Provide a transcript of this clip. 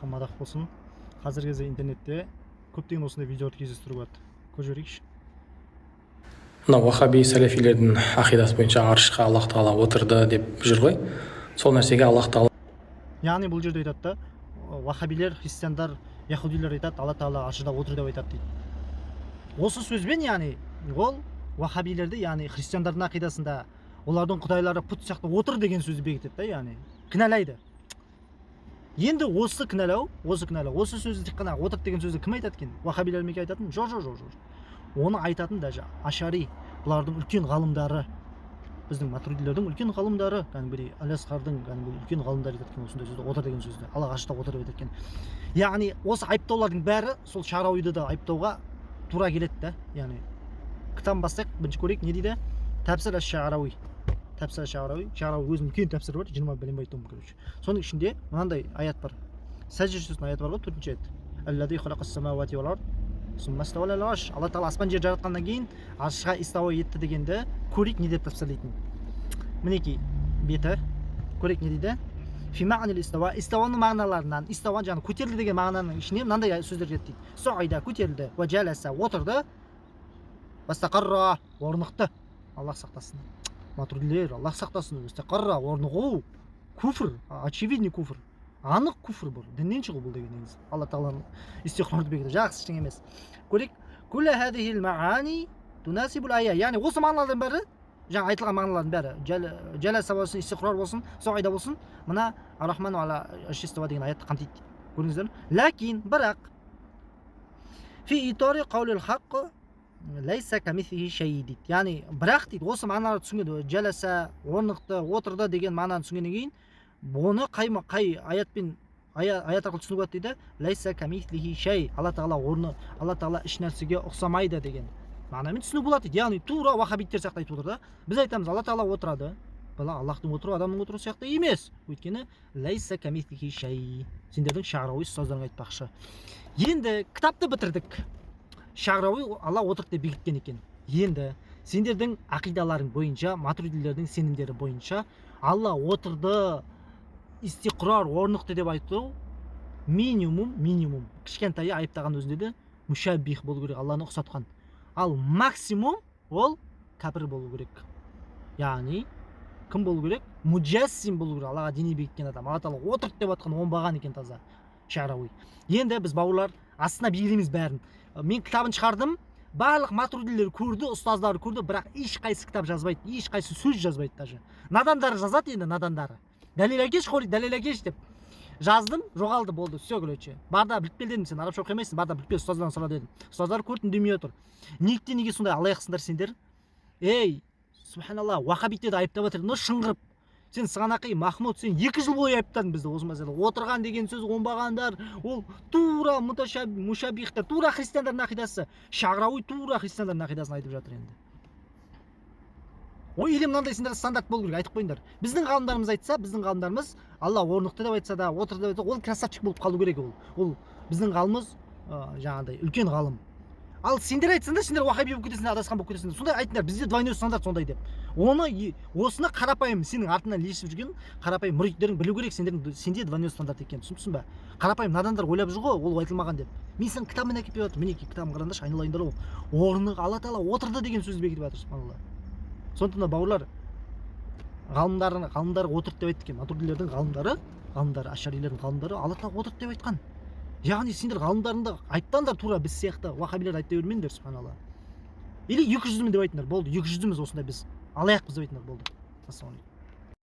мадақ болсын. Қазіргі кезде интернетте көптеген осындай видеоларды кездестіруге болады. Көріп жіберейікші. Мына уахаби сәләфилердің ақидасы бойынша аршқа Аллах тағала отырды деп жүр ғой. Сол нәрсеге Аллах тағала, Яғни бұл жерде айтады да, уахабилер, христиандар, яхудилер айтады, Алла тағала аршыда отыр деп айтады дейді. Осы сөзбен, яғни ол уахабилерді, яғни христиандардың ақидасында олардың құдайлары пұт сияқты отыр деген сөзді бекітеді да, яғни кінәлайды. Енді осы кінәлау, осы сөзді тек қана отыр деген сөзді кім айтады екен? Уахабилер ме айтатын? Жоқ. Оны айтатын даже Ашари, бұлардың үлкен ғалымдары, біздің матуридилердің үлкен ғалымдары, кәдімгідей Аль-Асқардың үлкен ғалымдары айтады екен осындай сөзді, отыр деген сөзді. Алла аршта отыр деп айтады екен. Яғни осы айыптаулардың бәрі сол Шарауиді да айыптауға тура келеді да. Яғни кітабын бастайық, бірінші көрейік, не дейді? Тәпсір Аш-Шарауи. Тәпсір Аш-Шарауи. Шарауи өзінің үлкен тәпсірі бар, 20 бәлен айтуым короче. Соның ішінде мынандай аят бар. Сәжде сүресінің аяты бар ғой, 4-ші аят. Аллази халақас самауати вал ард сумма става алал арш. Алла тағала аспан жер жаратқаннан кейін аршқа истауа етті дегенді көрейік не деп тәпсірлейтін. Мінекей беті. Көрейік не дейді? Фи маънил истауа. Истауаның мағыналарынан, истауа жаңағы көтерілді деген мағынаның ішіне мынандай сөздер жетті дейді. Суайда көтерілді, ва жаласа отырды, вастақарра орнықты. Аллах сақтасын. Матуридилер, Аллах сақтасын. Вастақарра орнығу. Куфр, очевидный куфр. Анық куфр бұл, діннен шығу бұл деген негізі. Алла тағаланың истиғфарды бекітті, жақсы ештеңе емес. Көрейік. Күллә хадихил маани тунасибул ая. Яғни осы мағыналардың бәрі, жаңа айтылған мағыналардың бәрі, жаласа болсын, истиғфар болсын, суайда болсын, мына Ар-Рахман ала аш-Истава деген аятты қамтиды. Көрдіңіздер ме? Ләкин бірақ фи итори қаулил хаққы лайса камисихи шей дейді. Яғни бірақ дейді, осы мағыналарды түсінген, жаласа, орнықты, отырды деген мағынаны түсінгеннен кейін, бұны қай аят арқылы түсінуге болады дейді? Лайса камисихи шей. Алла тағала орны, Алла тағала еш нәрсеге ұқсамайды деген мағынамен түсіну болады дейді. Яғни тура уахабиттер сияқты айтып отыр да. Біз айтамыз, Алла тағала отырады. Бұл Аллахтың отыруы адамның отыруы сияқты емес. Өйткені лайса камисихи шей. Сендердің Шарауи ұстаздарың айтпақшы. Енді кітапты бітірдік. Шарауи Алла отырды деп бекіткен екен. Енді сендердің ақидаларың бойынша, матуридилердің сенімдері бойынша Алла отырды, истиқрар, орнықты деп айту минимум кішкентайы айыптаған өзінде де мушаббих болу керек, Алланы ұқсатқан. Ал максимум ол кәпір болу керек. Яғни кім болу керек? Муджассим болу керек, Аллаға дини бекіткен адам. Алла тағала отырды деп атқан оңбаған екен таза Шарауи. Енді біз бауырлар астына береміз бәрін. Мен кітабын шығардым, барлық матуридилер көрді, ұстаздары көрді, бірақ ешқайсы кітап жазбайды, ешқайсы сөз жазбайды даже. Надандары жазады енді, надандары. Дәлел әкеш, дәлел әкеш деп жаздым, жоғалды, болды, все, короче. Барда біліп кел дедім, сен арабша оқимайсың, барда біліп кел, ұстаздан сұра дедім. Ұстаздар көрді, демей отыр. Неліктен неге сондай алаяқсыңдар сендер? Ей, субханалла, уахабиттерді айыптап отыр, но шыңғырып. Сен Сығанақи, Махмуд, сен 2 жыл бойы айыптадың бізді осы мәселе. Отырған деген сөз оңбағандар, ол тура мушабихтер, тура христиандардың ақидасы. Шарауи тура христиандардың ақидасын айтып жатыр енді. Ой, или мынандай сендер стандарт болу керек, айтып қойыңдар. Біздің ғалымдарымыз айтса, біздің ғалымдарымыз Алла орнықты деп айтса да, отыр деп айтса, ол красавчик болып қалу керек ол. Ол біздің ғалымыз жаңағыдай үлкен ғалым. Ал сендер айтсаңдар, сендер уахаби болып кетесіңдер, адасқан болып кетесіңдер. Сондай айтыңдар, бізде двойной стандарт сондай деп. Осыны қарапайым, сенің артынан ілесіп жүрген қарапайым мұриттерің білу керек, сенде двойной стандарт екенін түсінсің ба? Қарапайым надандар ойлап жүр ғой, ол айтылмаған деп. Мен сенің кітабын әкеліп жатырмын, мінекей кітабын қараңдаршы, айналайындар ғой. Орны Алла тағала отырды деген сөзді бекітіп жатыр, субханалла. Сондықтан да бауырлар, ғалымдар отырды деп айтты екен. Матуридилердің ғалымдары, Ашарилердің ғалымдары Алла тағала отырды деп айтқан. Яғни сендер ғалымдарыңды айттаңдар тура біз сияқты, уахабилер айттай бермеңдер, субханалла. Или 200-мін деп айтыңдар, болды, 200-міз осындай біз. Алаяқпыз деп айтыңдар, болды. Ассалаумағалейкум.